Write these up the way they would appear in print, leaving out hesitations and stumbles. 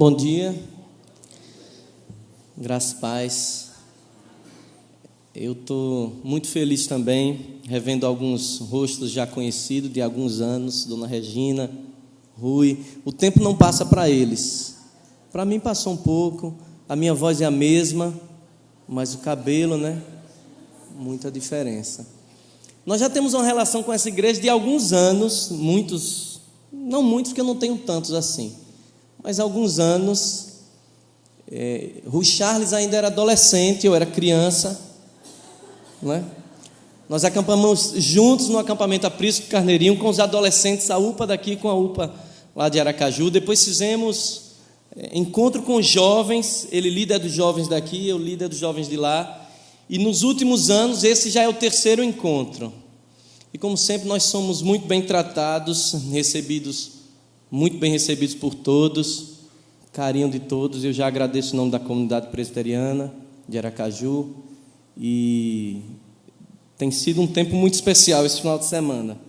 Bom dia, graças e paz. Eu estou muito feliz também, revendo alguns rostos já conhecidos de alguns anos, Dona Regina, Rui. O tempo não passa para eles. Para mim passou um pouco, a minha voz é a mesma, mas o cabelo, muita diferença. Nós já temos uma relação com essa igreja de alguns anos, não muitos, porque eu não tenho tantos assim, mas alguns anos. Rui Charles ainda era adolescente, eu era criança, Nós acampamos juntos no acampamento Aprisco Carneirinho com os adolescentes, a UPA daqui com a UPA lá de Aracaju. Depois fizemos encontro com os jovens, ele líder dos jovens daqui, eu líder dos jovens de lá. E nos últimos anos, esse já é o terceiro encontro. E como sempre, nós somos muito bem tratados, muito bem recebidos por todos, carinho de todos. Eu já agradeço em nome da comunidade presbiteriana de Aracaju. E tem sido um tempo muito especial esse final de semana.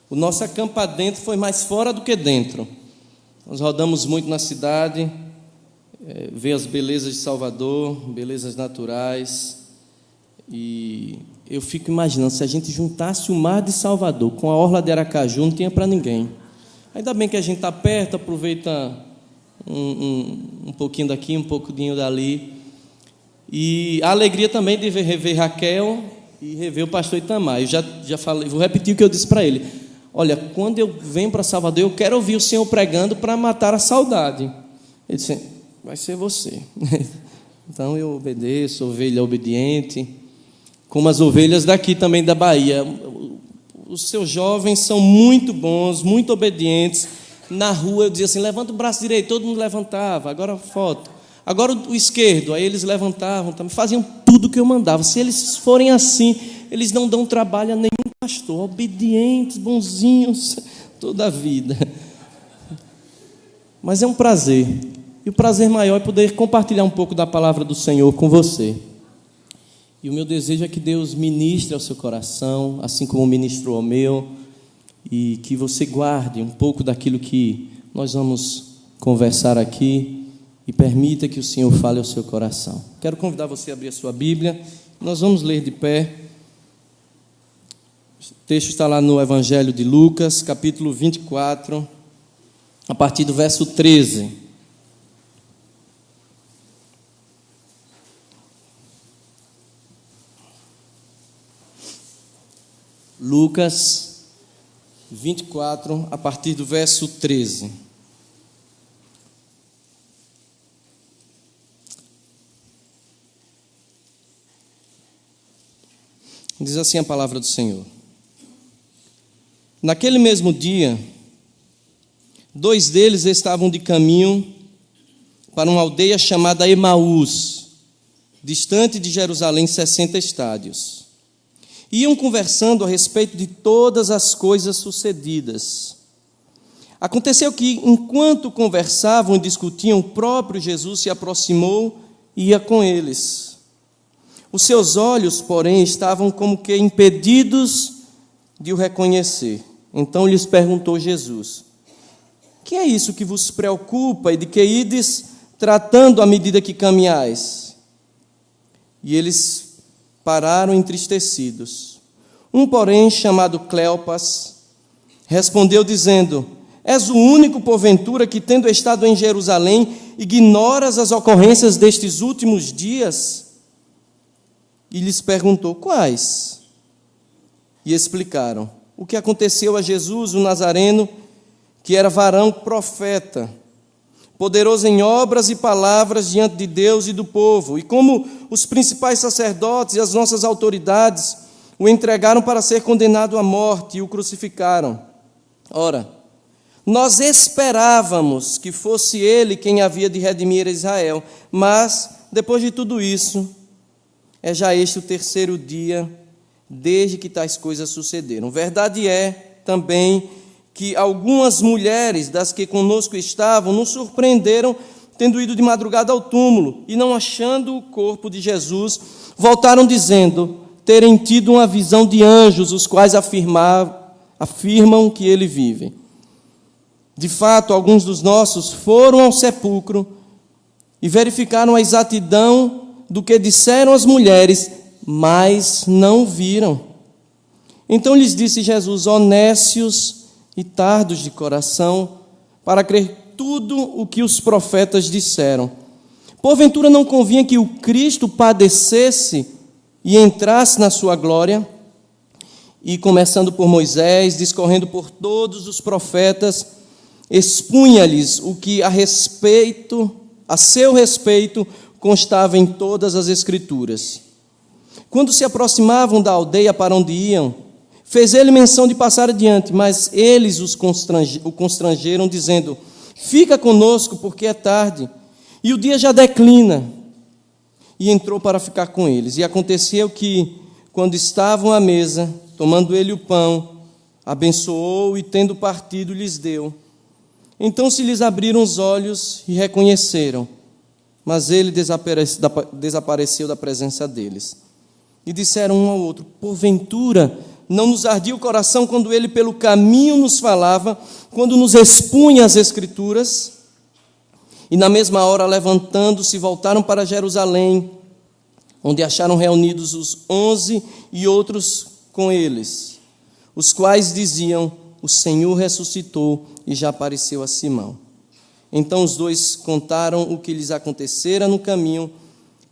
O nosso acampamento foi mais fora do que dentro. Nós rodamos muito na cidade, ver as belezas de Salvador, belezas naturais. E eu fico imaginando, se a gente juntasse o mar de Salvador com a orla de Aracaju, não tinha para ninguém. Ainda bem que a gente está perto, aproveita um pouquinho daqui, um pouquinho dali. E a alegria também de rever Raquel e rever o pastor Itamar. Eu já falei, vou repetir o que eu disse para ele. Olha, quando eu venho para Salvador, eu quero ouvir o Senhor pregando para matar a saudade. Ele disse, vai ser você. Então eu obedeço, ovelha obediente, como as ovelhas daqui também da Bahia. Os seus jovens são muito bons, muito obedientes. Na rua eu dizia assim, levanta o braço direito, todo mundo levantava, agora foto. Agora o esquerdo, aí eles levantavam, também faziam tudo o que eu mandava. Se eles forem assim, eles não dão trabalho a nenhum pastor, obedientes, bonzinhos, toda a vida. Mas é um prazer, e o prazer maior é poder compartilhar um pouco da palavra do Senhor com você. E o meu desejo é que Deus ministre ao seu coração, assim como ministrou ao meu, e que você guarde um pouco daquilo que nós vamos conversar aqui, e permita que o Senhor fale ao seu coração. Quero convidar você a abrir a sua Bíblia. Nós vamos ler de pé. O texto está lá no Evangelho de Lucas, capítulo 24, a partir do verso 13. Lucas 24, a partir do verso 13. Diz assim a palavra do Senhor. Naquele mesmo dia, 2 deles estavam de caminho para uma aldeia chamada Emaús, distante de Jerusalém 60 estádios. Iam conversando a respeito de todas as coisas sucedidas. Aconteceu que, enquanto conversavam e discutiam, o próprio Jesus se aproximou e ia com eles. Os seus olhos, porém, estavam como que impedidos de o reconhecer. Então lhes perguntou Jesus: que é isso que vos preocupa e de que ides tratando à medida que caminhais? E eles pararam entristecidos. Um, porém, chamado Cleopas, respondeu dizendo: és o único, porventura, que, tendo estado em Jerusalém, ignoras as ocorrências destes últimos dias? E lhes perguntou, quais? E explicaram o que aconteceu a Jesus, o Nazareno, que era varão profeta, poderoso em obras e palavras diante de Deus e do povo, e como os principais sacerdotes e as nossas autoridades o entregaram para ser condenado à morte e o crucificaram. Ora, nós esperávamos que fosse ele quem havia de redimir Israel, mas, depois de tudo isso, é já este o terceiro dia desde que tais coisas sucederam. Verdade é também que algumas mulheres das que conosco estavam nos surpreenderam, tendo ido de madrugada ao túmulo, e não achando o corpo de Jesus, voltaram dizendo terem tido uma visão de anjos, os quais afirmam que ele vive. De fato, alguns dos nossos foram ao sepulcro e verificaram a exatidão do que disseram as mulheres, mas não viram. Então lhes disse Jesus: ó nécios e tardos de coração, para crer tudo o que os profetas disseram. Porventura não convinha que o Cristo padecesse e entrasse na sua glória? E começando por Moisés, discorrendo por todos os profetas, expunha-lhes o que a seu respeito, constava em todas as Escrituras. Quando se aproximavam da aldeia para onde iam, fez ele menção de passar adiante, mas eles o constrangeram, dizendo: fica conosco, porque é tarde, e o dia já declina. E entrou para ficar com eles. E aconteceu que, quando estavam à mesa, tomando ele o pão, abençoou e, tendo partido, lhes deu. Então se lhes abriram os olhos e reconheceram, mas ele desapareceu da presença deles. E disseram um ao outro: porventura não nos ardia o coração quando ele pelo caminho nos falava, quando nos expunha as Escrituras? E na mesma hora, levantando-se, voltaram para Jerusalém, onde acharam reunidos os 11 e outros com eles, os quais diziam: o Senhor ressuscitou e já apareceu a Simão. Então os dois contaram o que lhes acontecera no caminho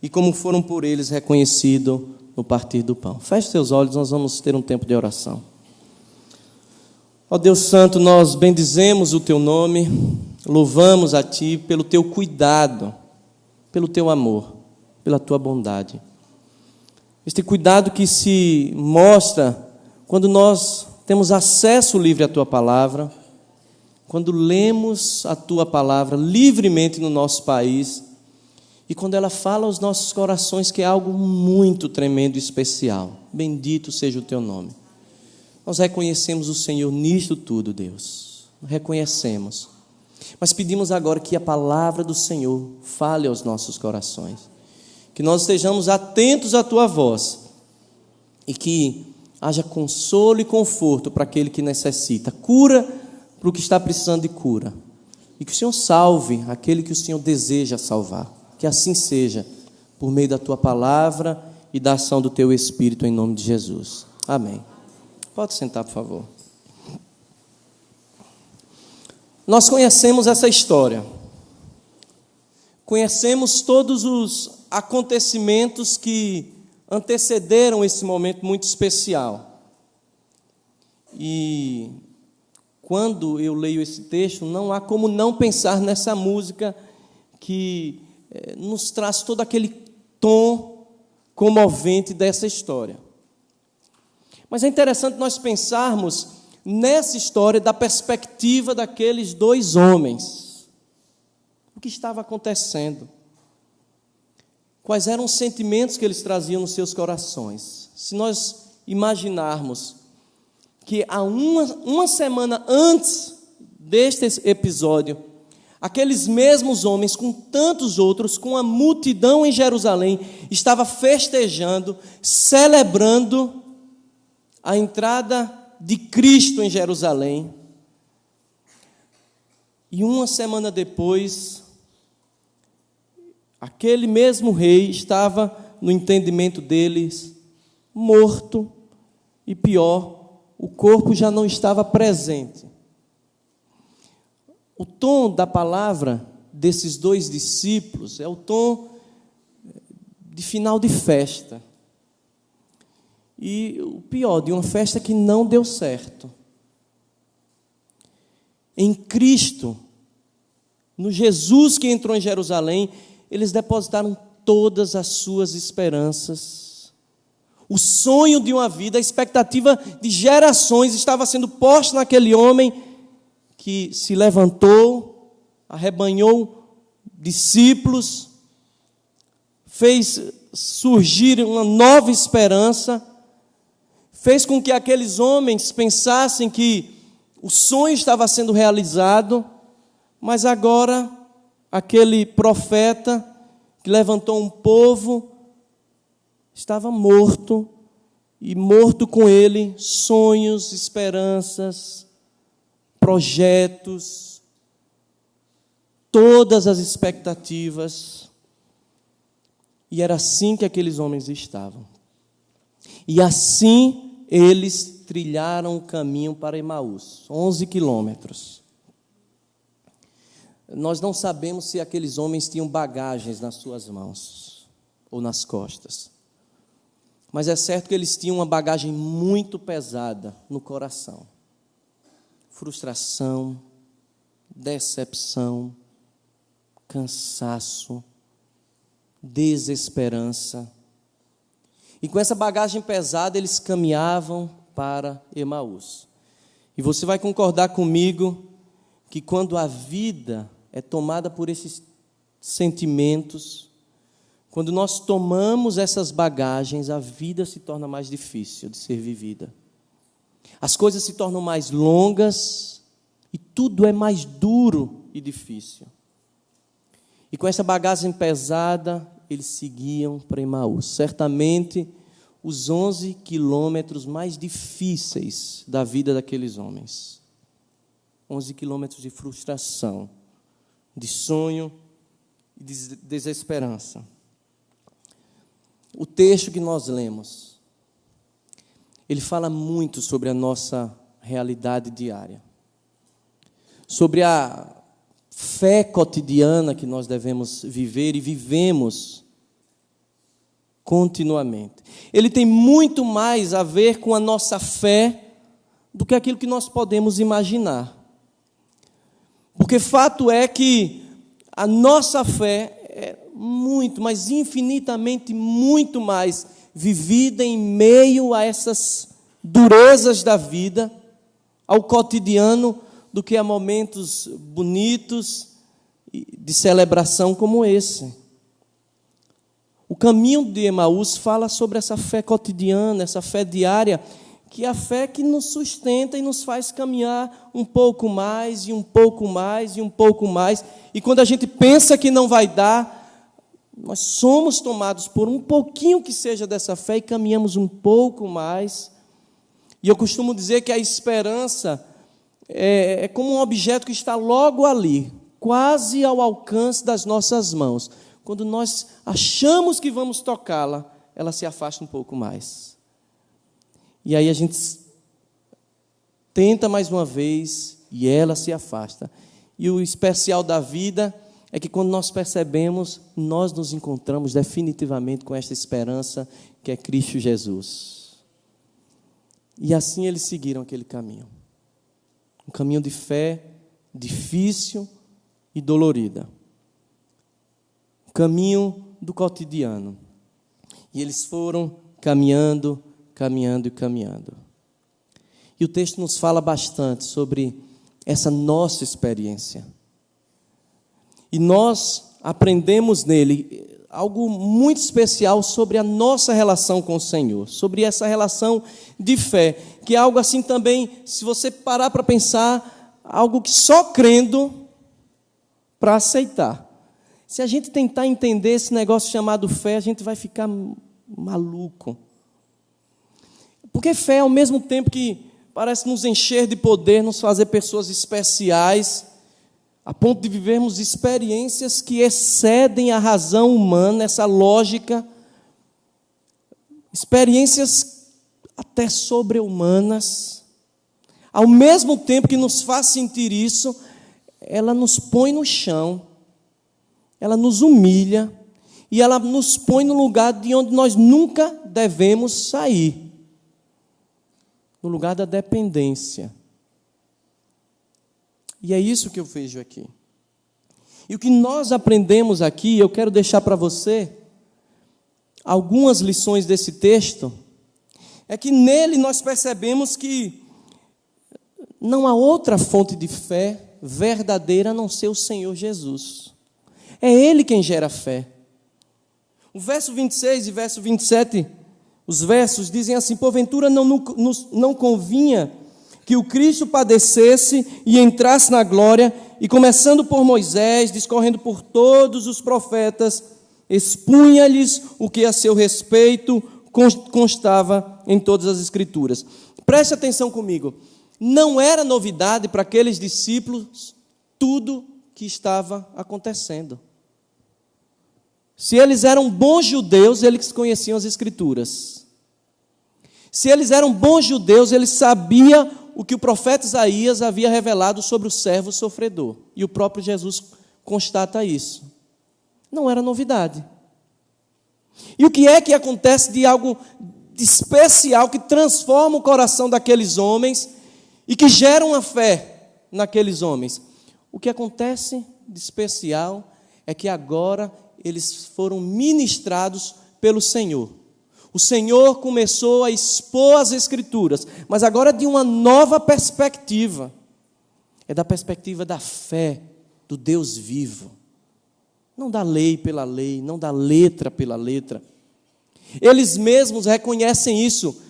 e como foram por eles reconhecidos no partir do pão. Feche seus olhos, nós vamos ter um tempo de oração. Ó Deus Santo, nós bendizemos o Teu nome, louvamos a Ti pelo Teu cuidado, pelo Teu amor, pela Tua bondade. Este cuidado que se mostra quando nós temos acesso livre à Tua palavra, quando lemos a Tua palavra livremente no nosso país e quando ela fala aos nossos corações, que é algo muito tremendo e especial. Bendito seja o Teu nome. Nós reconhecemos o Senhor nisto tudo, Deus. Reconhecemos. Mas pedimos agora que a palavra do Senhor fale aos nossos corações. Que nós estejamos atentos à Tua voz e que haja consolo e conforto para aquele que necessita, cura para o que está precisando de cura, e que o Senhor salve aquele que o Senhor deseja salvar. Que assim seja, por meio da Tua palavra e da ação do Teu Espírito, em nome de Jesus. Amém. Pode sentar, por favor. Nós conhecemos essa história, conhecemos todos os acontecimentos que antecederam esse momento muito especial. E quando eu leio esse texto, não há como não pensar nessa música que nos traz todo aquele tom comovente dessa história. Mas é interessante nós pensarmos nessa história da perspectiva daqueles dois homens. O que estava acontecendo? Quais eram os sentimentos que eles traziam nos seus corações? Se nós imaginarmos que há uma semana antes deste episódio, aqueles mesmos homens, com tantos outros, com a multidão em Jerusalém, estava festejando, celebrando a entrada de Cristo em Jerusalém. E uma semana depois, aquele mesmo rei estava, no entendimento deles, morto, e pior, o corpo já não estava presente. O tom da palavra desses dois discípulos é o tom de final de festa. E o pior, de uma festa que não deu certo. Em Cristo, no Jesus que entrou em Jerusalém, eles depositaram todas as suas esperanças. O sonho de uma vida, a expectativa de gerações estava sendo posta naquele homem que se levantou, arrebanhou discípulos, fez surgir uma nova esperança, fez com que aqueles homens pensassem que o sonho estava sendo realizado, mas agora aquele profeta que levantou um povo estava morto, e morto com ele sonhos, esperanças, projetos, todas as expectativas. E era assim que aqueles homens estavam. E assim eles trilharam o caminho para Emaús, 11 quilômetros. Nós não sabemos se aqueles homens tinham bagagens nas suas mãos ou nas costas. Mas é certo que eles tinham uma bagagem muito pesada no coração. Frustração, decepção, cansaço, desesperança. E com essa bagagem pesada, eles caminhavam para Emaús. E você vai concordar comigo que quando a vida é tomada por esses sentimentos, quando nós tomamos essas bagagens, a vida se torna mais difícil de ser vivida. As coisas se tornam mais longas e tudo é mais duro e difícil. E com essa bagagem pesada, eles seguiam para Emaús. Certamente, os 11 quilômetros mais difíceis da vida daqueles homens. 11 quilômetros de frustração, de sonho e de desesperança. O texto que nós lemos, ele fala muito sobre a nossa realidade diária. Sobre a fé cotidiana que nós devemos viver e vivemos continuamente. Ele tem muito mais a ver com a nossa fé do que aquilo que nós podemos imaginar. Porque fato é que a nossa fé é muito, mas infinitamente muito mais vivida em meio a essas durezas da vida, ao cotidiano, do que a momentos bonitos de celebração como esse. O caminho de Emaús fala sobre essa fé cotidiana, essa fé diária, que é a fé que nos sustenta e nos faz caminhar um pouco mais, e um pouco mais, e um pouco mais. E quando a gente pensa que não vai dar, nós somos tomados por um pouquinho que seja dessa fé e caminhamos um pouco mais. E eu costumo dizer que a esperança é como um objeto que está logo ali, quase ao alcance das nossas mãos. Quando nós achamos que vamos tocá-la, ela se afasta um pouco mais. E aí a gente tenta mais uma vez e ela se afasta. E o especial da vida é que quando nós percebemos, nós nos encontramos definitivamente com esta esperança que é Cristo Jesus. E assim eles seguiram aquele caminho. Um caminho de fé difícil e dolorida. Um caminho do cotidiano. E eles foram caminhando, caminhando e caminhando. E o texto nos fala bastante sobre essa nossa experiência. E nós aprendemos nele algo muito especial sobre a nossa relação com o Senhor, sobre essa relação de fé, que é algo assim também, se você parar para pensar, algo que só crendo para aceitar. Se a gente tentar entender esse negócio chamado fé, a gente vai ficar maluco. Porque fé, ao mesmo tempo que parece nos encher de poder, nos fazer pessoas especiais, a ponto de vivermos experiências que excedem a razão humana, essa lógica, experiências até sobre-humanas, ao mesmo tempo que nos faz sentir isso, ela nos põe no chão, ela nos humilha, e ela nos põe no lugar de onde nós nunca devemos sair, no lugar da dependência. E é isso que eu vejo aqui. E o que nós aprendemos aqui, eu quero deixar para você algumas lições desse texto, é que nele nós percebemos que não há outra fonte de fé verdadeira a não ser o Senhor Jesus. É Ele quem gera fé. O verso 26 e verso 27, os versos dizem assim: porventura não convinha que o Cristo padecesse e entrasse na glória, e começando por Moisés, discorrendo por todos os profetas, expunha-lhes o que a seu respeito constava em todas as Escrituras. Preste atenção comigo. Não era novidade para aqueles discípulos tudo que estava acontecendo. Se eles eram bons judeus, eles conheciam as Escrituras. Se eles eram bons judeus, eles sabiam o que o profeta Isaías havia revelado sobre o servo sofredor. E o próprio Jesus constata isso. Não era novidade. E o que é que acontece de algo de especial que transforma o coração daqueles homens e que gera uma fé naqueles homens? O que acontece de especial é que agora eles foram ministrados pelo Senhor. O Senhor começou a expor as Escrituras, mas agora de uma nova perspectiva. É da perspectiva da fé, do Deus vivo. Não da lei pela lei, não da letra pela letra. Eles mesmos reconhecem isso.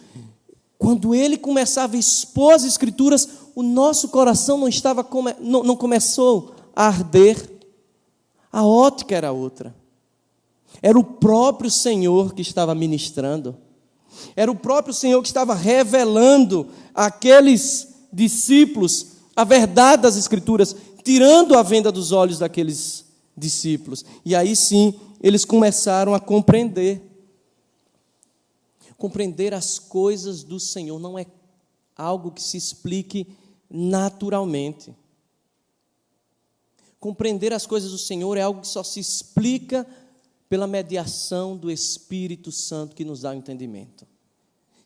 Quando ele começava a expor as Escrituras, o nosso coração não começou a arder. A ótica era outra. Era o próprio Senhor que estava ministrando. Era o próprio Senhor que estava revelando àqueles discípulos a verdade das Escrituras, tirando a venda dos olhos daqueles discípulos. E aí sim, eles começaram a compreender. Compreender as coisas do Senhor não é algo que se explique naturalmente. Compreender as coisas do Senhor é algo que só se explica pela mediação do Espírito Santo que nos dá o entendimento.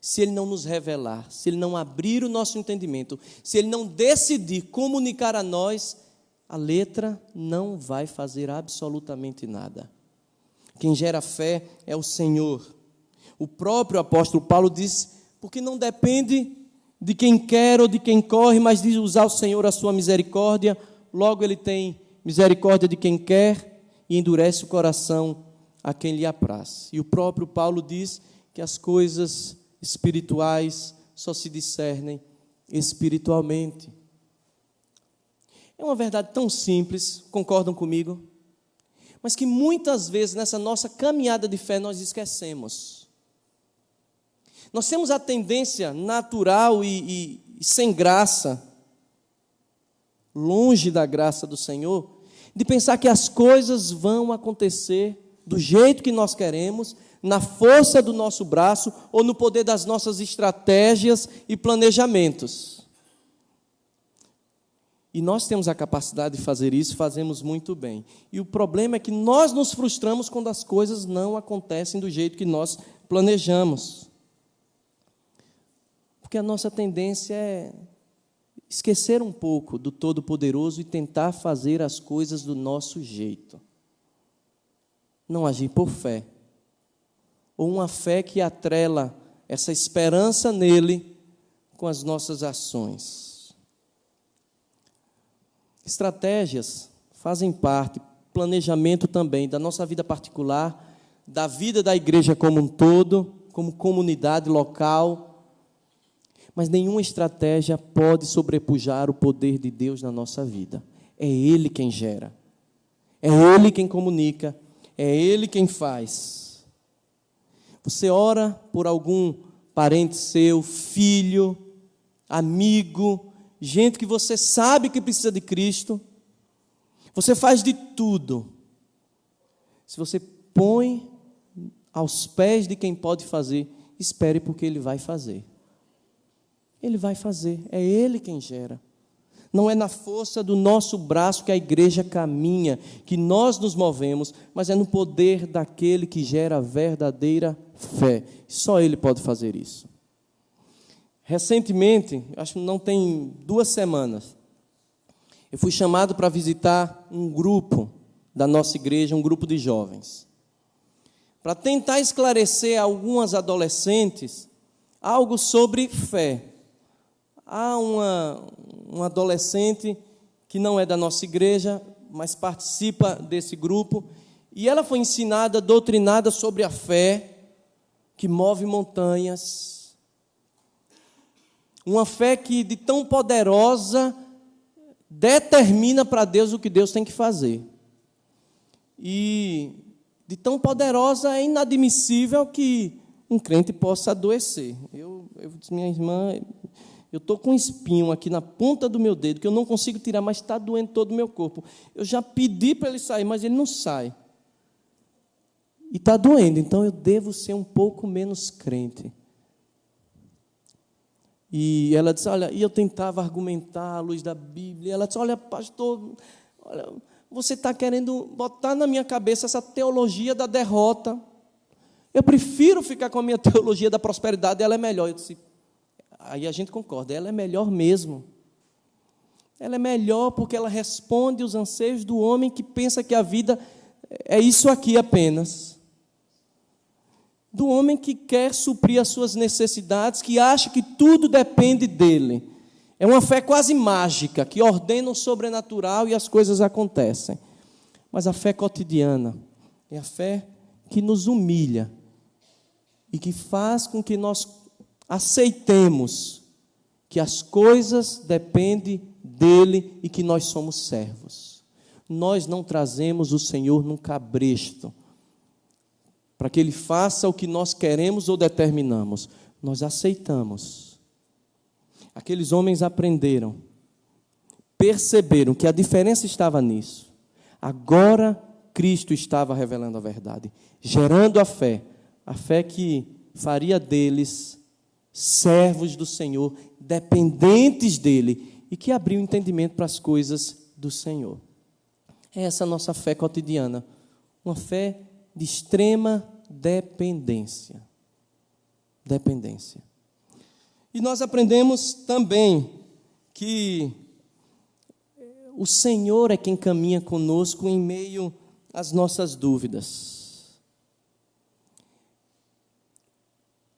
Se Ele não nos revelar, se Ele não abrir o nosso entendimento, se Ele não decidir comunicar a nós, a letra não vai fazer absolutamente nada. Quem gera fé é o Senhor. O próprio apóstolo Paulo diz, porque não depende de quem quer ou de quem corre, mas de usar o Senhor a sua misericórdia, logo Ele tem misericórdia de quem quer e endurece o coração a quem lhe apraz. E o próprio Paulo diz que as coisas espirituais só se discernem espiritualmente. É uma verdade tão simples, concordam comigo? Mas que muitas vezes nessa nossa caminhada de fé nós esquecemos. Nós temos a tendência natural e sem graça, longe da graça do Senhor, de pensar que as coisas vão acontecer do jeito que nós queremos, na força do nosso braço ou no poder das nossas estratégias e planejamentos. E nós temos a capacidade de fazer isso, fazemos muito bem. E o problema é que nós nos frustramos quando as coisas não acontecem do jeito que nós planejamos. Porque a nossa tendência é esquecer um pouco do Todo-Poderoso e tentar fazer as coisas do nosso jeito. Não agir por fé, ou uma fé que atrela essa esperança nele com as nossas ações. Estratégias fazem parte, planejamento também, da nossa vida particular, da vida da igreja como um todo, como comunidade local, mas nenhuma estratégia pode sobrepujar o poder de Deus na nossa vida. É Ele quem gera, é Ele quem comunica, é Ele quem faz. Você ora por algum parente seu, filho, amigo, gente que você sabe que precisa de Cristo. Você faz de tudo. Se você põe aos pés de quem pode fazer, espere porque Ele vai fazer. Ele vai fazer, é Ele quem gera. Não é na força do nosso braço que a igreja caminha, que nós nos movemos, mas é no poder daquele que gera a verdadeira fé. Só Ele pode fazer isso. Recentemente, acho que não tem 2 semanas, eu fui chamado para visitar um grupo da nossa igreja, um grupo de jovens, para tentar esclarecer a algumas adolescentes algo sobre fé. Há um adolescente que não é da nossa igreja, mas participa desse grupo, e ela foi ensinada, doutrinada sobre a fé que move montanhas, uma fé que de tão poderosa determina para Deus o que Deus tem que fazer, e de tão poderosa é inadmissível que um crente possa adoecer. Eu disse, minha irmã, eu estou com um espinho aqui na ponta do meu dedo, que eu não consigo tirar, mas está doendo todo o meu corpo. Eu já pedi para ele sair, mas ele não sai. E está doendo, então eu devo ser um pouco menos crente. E ela disse, olha, e eu tentava argumentar à luz da Bíblia. Ela disse, olha, pastor, olha, você está querendo botar na minha cabeça essa teologia da derrota. Eu prefiro ficar com a minha teologia da prosperidade, ela é melhor. Eu disse, aí a gente concorda, ela é melhor mesmo. Ela é melhor porque ela responde os anseios do homem que pensa que a vida é isso aqui apenas. Do homem que quer suprir as suas necessidades, que acha que tudo depende dele. É uma fé quase mágica, que ordena o sobrenatural e as coisas acontecem. Mas a fé cotidiana é a fé que nos humilha e que faz com que nós aceitemos que as coisas dependem dele e que nós somos servos. Nós não trazemos o Senhor num cabresto para que Ele faça o que nós queremos ou determinamos. Nós aceitamos. Aqueles homens aprenderam, perceberam que a diferença estava nisso. Agora Cristo estava revelando a verdade, gerando a fé que faria deles servos do Senhor, dependentes dEle, e que abriu o entendimento para as coisas do Senhor. É essa a nossa fé cotidiana, uma fé de extrema dependência. Dependência. E nós aprendemos também que o Senhor é quem caminha conosco em meio às nossas dúvidas.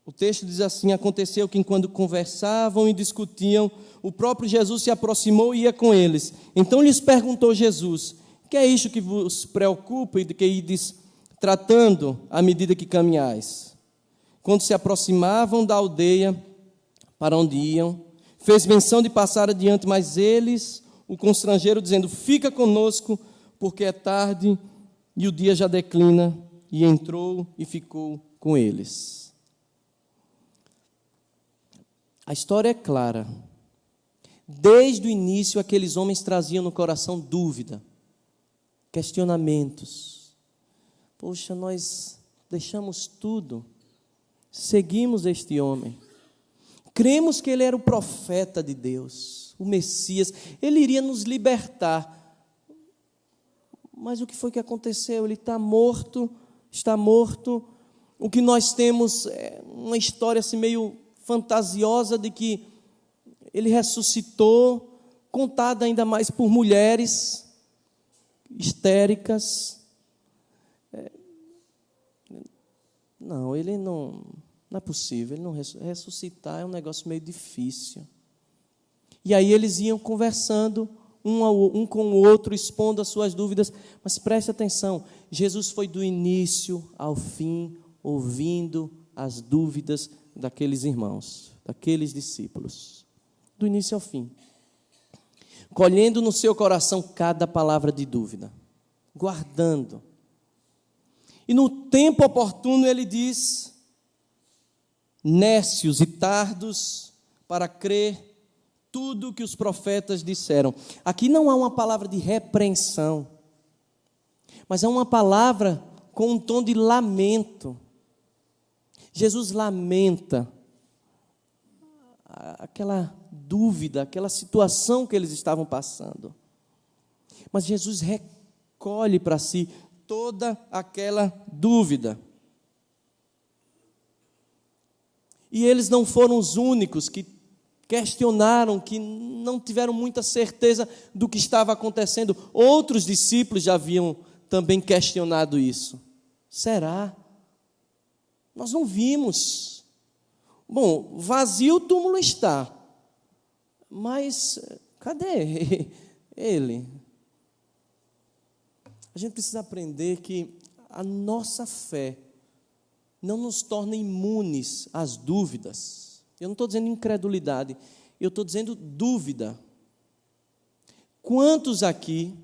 O texto diz assim, aconteceu que enquanto conversavam e discutiam, o próprio Jesus se aproximou e ia com eles. Então lhes perguntou Jesus, que é isto que vos preocupa e de que ides tratando à medida que caminhais? Quando se aproximavam da aldeia para onde iam, fez menção de passar adiante, mas eles o constrangeram, dizendo, fica conosco, porque é tarde e o dia já declina. E entrou e ficou com eles. A história é clara. Desde o início, aqueles homens traziam no coração dúvida, questionamentos. Poxa, nós deixamos tudo, seguimos este homem, cremos que ele era o profeta de Deus, o Messias, ele iria nos libertar. Mas o que foi que aconteceu? Ele está morto. O que nós temos é uma história assim meio fantasiosa de que ele ressuscitou, contada ainda mais por mulheres histéricas. Não, ele não é possível, ele não ressuscitar é um negócio meio difícil. E aí eles iam conversando, um com o outro, expondo as suas dúvidas, mas preste atenção, Jesus foi do início ao fim, ouvindo as dúvidas daqueles irmãos, daqueles discípulos, do início ao fim, colhendo no seu coração cada palavra de dúvida, guardando. E no tempo oportuno ele diz, nécios e tardos para crer tudo que os profetas disseram. Aqui não há uma palavra de repreensão, mas é uma palavra com um tom de lamento. Jesus lamenta aquela dúvida, aquela situação que eles estavam passando. Mas Jesus recolhe para si toda aquela dúvida. E eles não foram os únicos que questionaram, que não tiveram muita certeza do que estava acontecendo. Outros discípulos já haviam também questionado isso. Será? Nós não vimos. Bom, vazio o túmulo está, mas cadê ele? A gente precisa aprender que a nossa fé não nos torna imunes às dúvidas. Eu não estou dizendo incredulidade, eu estou dizendo dúvida. Quantos aqui,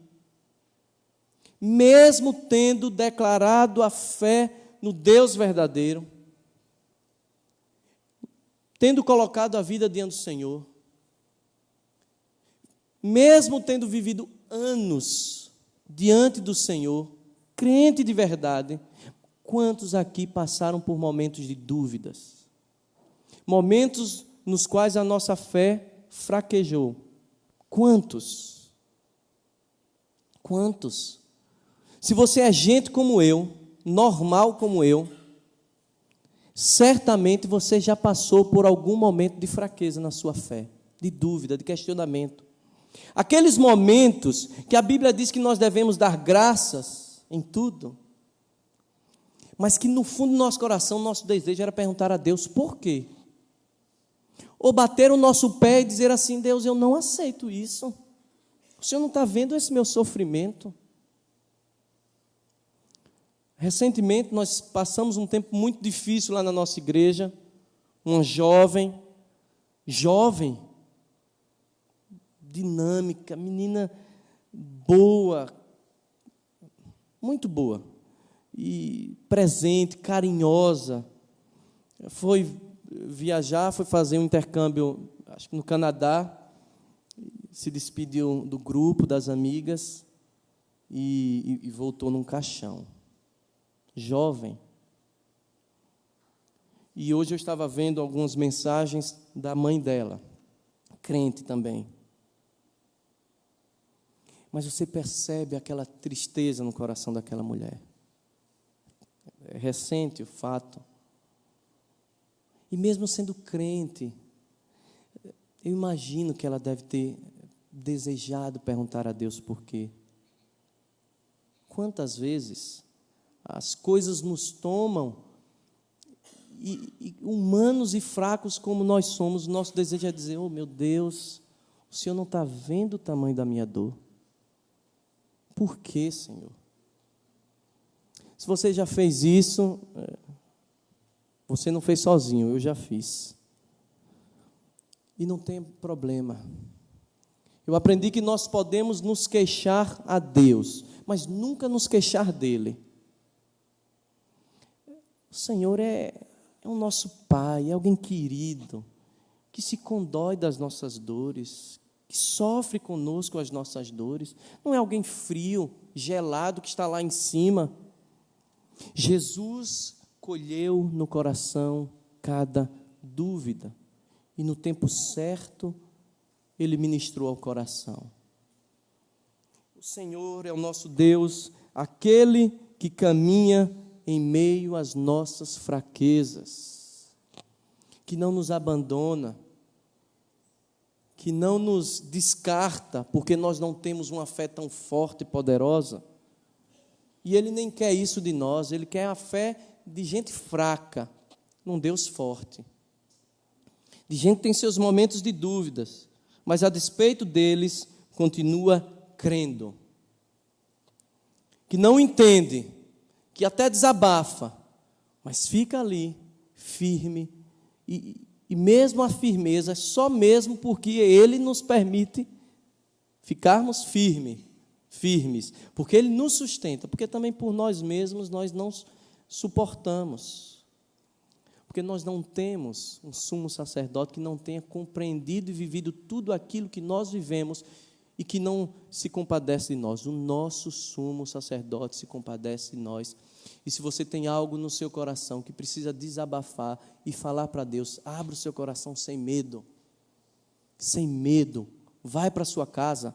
mesmo tendo declarado a fé no Deus verdadeiro, tendo colocado a vida diante do Senhor, mesmo tendo vivido anos diante do Senhor, crente de verdade, Quantos aqui passaram por momentos de dúvidas? Momentos nos quais a nossa fé fraquejou. Quantos? Quantos? Se você é gente como eu, normal como eu, certamente você já passou por algum momento de fraqueza na sua fé, de dúvida, de questionamento. Aqueles momentos que a Bíblia diz que nós devemos dar graças em tudo, mas que no fundo do nosso coração, nosso desejo era perguntar a Deus por quê? Ou bater o nosso pé e dizer assim: Deus, eu não aceito isso. O Senhor não está vendo esse meu sofrimento? Recentemente nós passamos um tempo muito difícil lá na nossa igreja. Uma jovem, dinâmica, menina boa, muito boa, e presente, carinhosa, foi viajar, foi fazer um intercâmbio, acho que no Canadá, se despediu do grupo, das amigas, e voltou num caixão. Jovem. E hoje eu estava vendo algumas mensagens da mãe dela, crente também. Mas você percebe aquela tristeza no coração daquela mulher. É recente o fato. E mesmo sendo crente, eu imagino que ela deve ter desejado perguntar a Deus por quê. Quantas vezes as coisas nos tomam, e humanos e fracos como nós somos, nosso desejo é dizer: oh meu Deus, o Senhor não está vendo o tamanho da minha dor? Por quê, Senhor? Se você já fez isso, você não fez sozinho, eu já fiz. E não tem problema. Eu aprendi que nós podemos nos queixar a Deus, mas nunca nos queixar dele. O Senhor é o nosso Pai, é alguém querido, que se condói das nossas dores, que sofre conosco as nossas dores. Não é alguém frio, gelado, que está lá em cima. Jesus colheu no coração cada dúvida, e no tempo certo Ele ministrou ao coração. O Senhor é o nosso Deus, aquele que caminha em meio às nossas fraquezas, que não nos abandona, que não nos descarta, porque nós não temos uma fé tão forte e poderosa. E Ele nem quer isso de nós, Ele quer a fé de gente fraca, num Deus forte. De gente que tem seus momentos de dúvidas, mas a despeito deles, continua crendo. Que não entende, que até desabafa, mas fica ali, firme, e mesmo a firmeza é só mesmo porque Ele nos permite ficarmos firmes, porque Ele nos sustenta, porque também por nós mesmos nós não suportamos, porque nós não temos um sumo sacerdote que não tenha compreendido e vivido tudo aquilo que nós vivemos e que não se compadece de nós. O nosso sumo sacerdote se compadece de nós. E se você tem algo no seu coração que precisa desabafar e falar para Deus, abra o seu coração sem medo. Sem medo. Vai para a sua casa,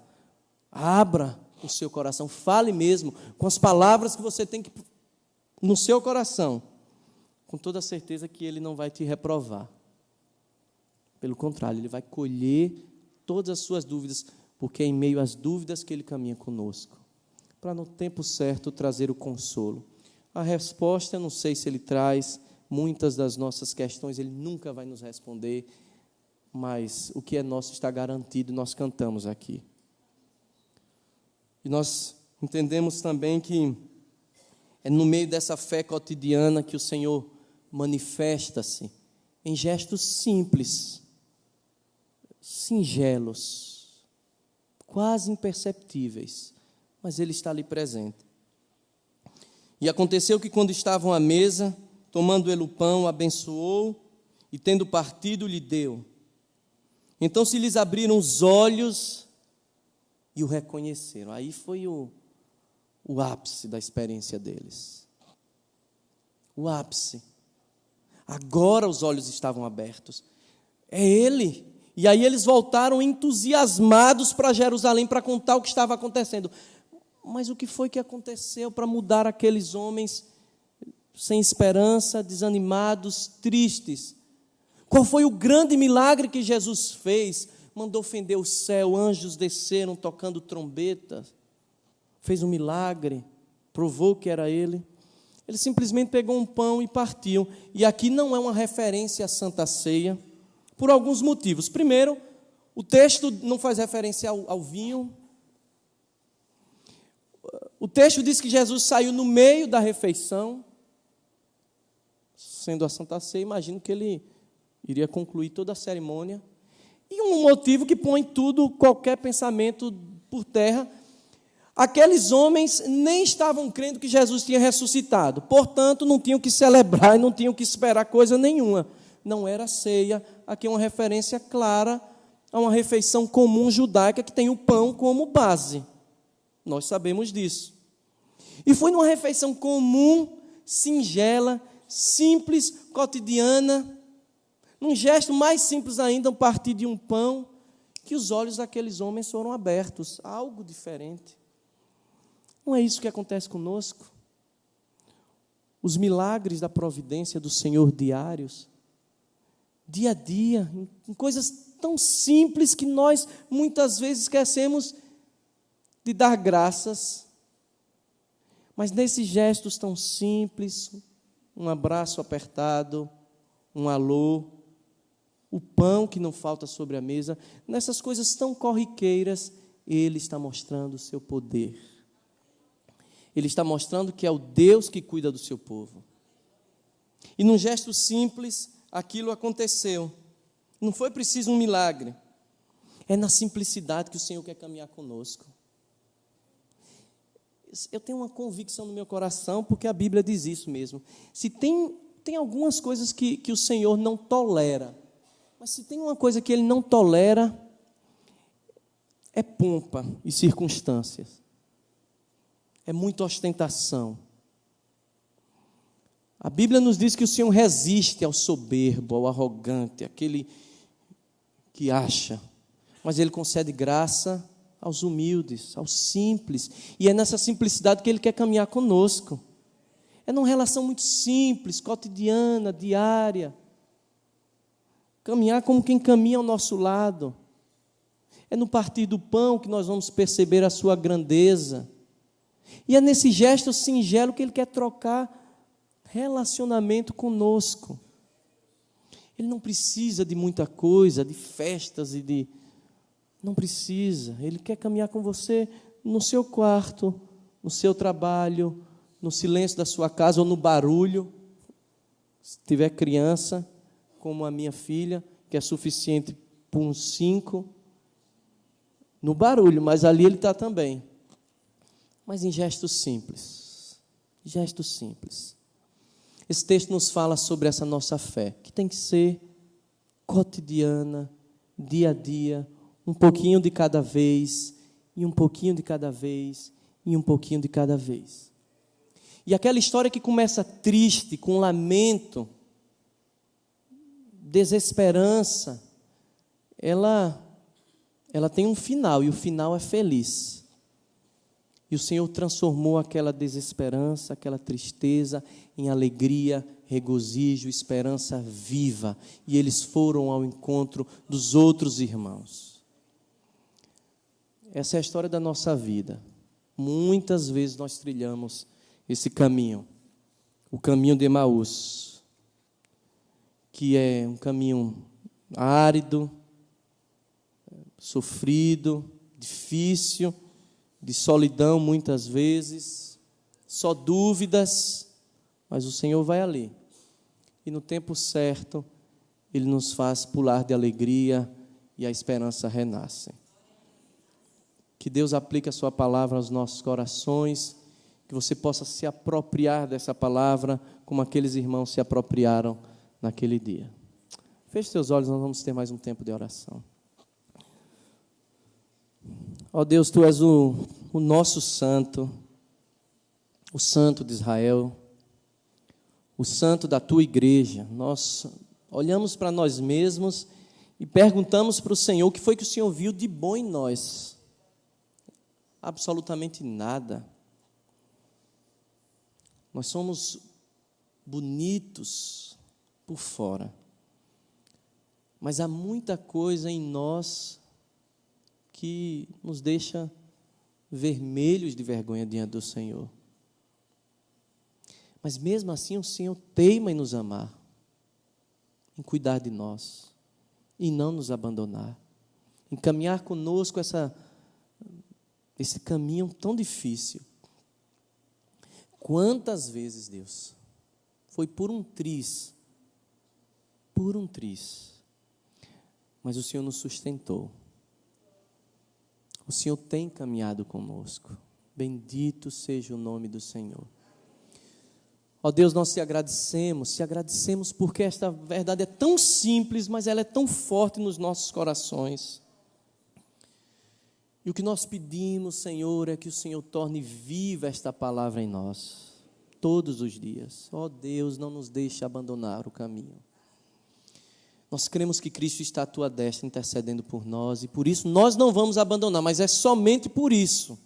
abra o seu coração, fale mesmo com as palavras que você tem no seu coração, com toda a certeza que Ele não vai te reprovar. Pelo contrário, Ele vai colher todas as suas dúvidas, porque é em meio às dúvidas que Ele caminha conosco, para no tempo certo trazer o consolo. A resposta, eu não sei se Ele traz, muitas das nossas questões Ele nunca vai nos responder, mas o que é nosso está garantido, nós cantamos aqui. E nós entendemos também que é no meio dessa fé cotidiana que o Senhor manifesta-se em gestos simples, singelos, quase imperceptíveis, mas Ele está ali presente. E aconteceu que quando estavam à mesa, tomando Ele o pão, abençoou e tendo partido, lhe deu. Então se lhes abriram os olhos e o reconheceram. Aí foi o ápice da experiência deles. o ápice. Agora os olhos estavam abertos. É Ele. E aí eles voltaram entusiasmados para Jerusalém para contar o que estava acontecendo. Mas o que foi que aconteceu para mudar aqueles homens sem esperança, desanimados, tristes? Qual foi o grande milagre que Jesus fez? Mandou fender o céu, anjos desceram tocando trombetas. Fez um milagre, provou que era Ele. Ele simplesmente pegou um pão e partiu. E aqui não é uma referência à Santa Ceia, por alguns motivos. Primeiro, o texto não faz referência ao vinho. O texto diz que Jesus saiu no meio da refeição. Sendo a Santa Ceia, imagino que ele iria concluir toda a cerimônia. E um motivo que põe tudo, qualquer pensamento por terra. Aqueles homens nem estavam crendo que Jesus tinha ressuscitado. Portanto, não tinham que celebrar e não tinham que esperar coisa nenhuma. Não era ceia. Aqui é uma referência clara a uma refeição comum judaica que tem o pão como base. Nós sabemos disso. E foi numa refeição comum, singela, simples, cotidiana, num gesto mais simples ainda, um partir de um pão, que os olhos daqueles homens foram abertos. Algo diferente. Não é isso que acontece conosco? Os milagres da providência do Senhor diários, dia a dia, em coisas tão simples que nós muitas vezes esquecemos de dar graças. Mas nesses gestos tão simples, um abraço apertado, um alô, o pão que não falta sobre a mesa, nessas coisas tão corriqueiras, Ele está mostrando o seu poder. Ele está mostrando que é o Deus que cuida do seu povo. E num gesto simples, aquilo aconteceu. Não foi preciso um milagre. É na simplicidade que o Senhor quer caminhar conosco. Eu tenho uma convicção no meu coração, porque a Bíblia diz isso mesmo. Se tem algumas coisas que o Senhor não tolera, mas se tem uma coisa que Ele não tolera, é pompa e circunstâncias. É muita ostentação. A Bíblia nos diz que o Senhor resiste ao soberbo, ao arrogante, àquele que acha, mas Ele concede graça aos humildes, aos simples, e é nessa simplicidade que Ele quer caminhar conosco. É numa relação muito simples, cotidiana, diária. Caminhar como quem caminha ao nosso lado. É no partir do pão que nós vamos perceber a sua grandeza. E é nesse gesto singelo que Ele quer trocar relacionamento conosco. Ele não precisa de muita coisa, de festas e de... Não precisa. Ele quer caminhar com você no seu quarto, no seu trabalho, no silêncio da sua casa ou no barulho. Se tiver criança, como a minha filha, que é suficiente por uns 5, no barulho, mas ali ele está também. Mas em gestos simples. Gestos simples. Esse texto nos fala sobre essa nossa fé, que tem que ser cotidiana, dia a dia, um pouquinho de cada vez, e um pouquinho de cada vez, e um pouquinho de cada vez. E aquela história que começa triste, com lamento, desesperança, ela tem um final, e o final é feliz. E o Senhor transformou aquela desesperança, aquela tristeza, em alegria, regozijo, esperança viva. E eles foram ao encontro dos outros irmãos. Essa é a história da nossa vida. Muitas vezes nós trilhamos esse caminho, o caminho de Emaús, que é um caminho árido, sofrido, difícil, de solidão muitas vezes, só dúvidas, mas o Senhor vai ali. E no tempo certo, Ele nos faz pular de alegria e a esperança renasce. Que Deus aplique a sua palavra aos nossos corações, que você possa se apropriar dessa palavra como aqueles irmãos se apropriaram naquele dia. Feche seus olhos, nós vamos ter mais um tempo de oração. Ó Deus, Tu és o nosso santo, o santo de Israel, o santo da tua igreja. Nós olhamos para nós mesmos e perguntamos para o Senhor o que foi que o Senhor viu de bom em nós. Absolutamente nada. Nós somos bonitos por fora, mas há muita coisa em nós que nos deixa vermelhos de vergonha diante do Senhor. Mas mesmo assim o Senhor teima em nos amar, em cuidar de nós, e não nos abandonar, em caminhar conosco esse caminho tão difícil. Quantas vezes, Deus, foi por um triz, mas o Senhor nos sustentou. O Senhor tem caminhado conosco. Bendito seja o nome do Senhor. Ó Deus, nós te agradecemos porque esta verdade é tão simples, mas ela é tão forte nos nossos corações. E o que nós pedimos, Senhor, é que o Senhor torne viva esta palavra em nós, todos os dias. Ó Deus, não nos deixe abandonar o caminho. Nós cremos que Cristo está à tua destra intercedendo por nós, e por isso nós não vamos abandonar, mas é somente por isso.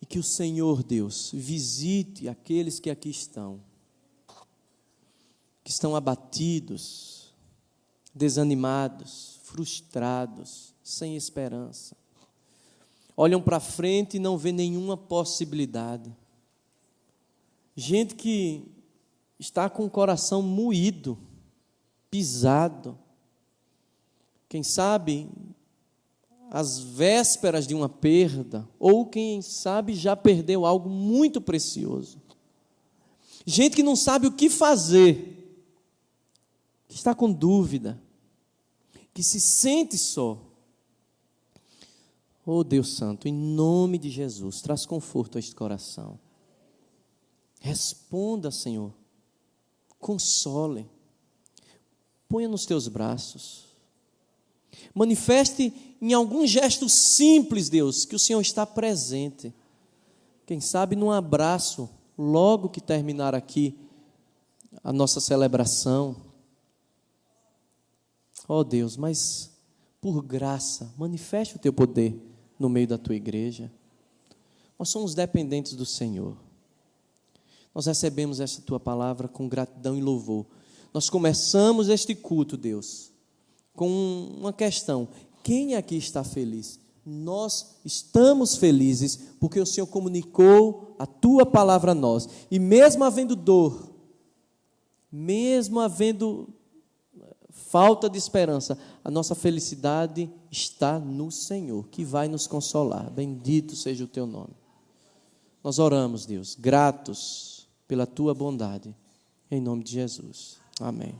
E que o Senhor, Deus, visite aqueles que aqui estão, que estão abatidos, desanimados, frustrados, sem esperança. Olham para frente e não vê nenhuma possibilidade. Gente que está com o coração moído, pisado. Quem sabe às vésperas de uma perda, ou quem sabe já perdeu algo muito precioso. Gente que não sabe o que fazer, que está com dúvida, que se sente só. Oh Deus Santo, em nome de Jesus, traz conforto a este coração. Responda, Senhor, console, ponha nos teus braços, manifeste em algum gesto simples, Deus, que o Senhor está presente. Quem sabe num abraço, logo que terminar aqui a nossa celebração. Ó Deus, mas por graça, manifeste o teu poder no meio da tua igreja. Nós somos dependentes do Senhor. Nós recebemos esta tua palavra com gratidão e louvor. Nós começamos este culto, Deus, com uma questão: quem aqui está feliz? Nós estamos felizes porque o Senhor comunicou a tua palavra a nós. E mesmo havendo dor, mesmo havendo falta de esperança, a nossa felicidade está no Senhor, que vai nos consolar. Bendito seja o teu nome. Nós oramos, Deus, gratos pela tua bondade, em nome de Jesus. Amém.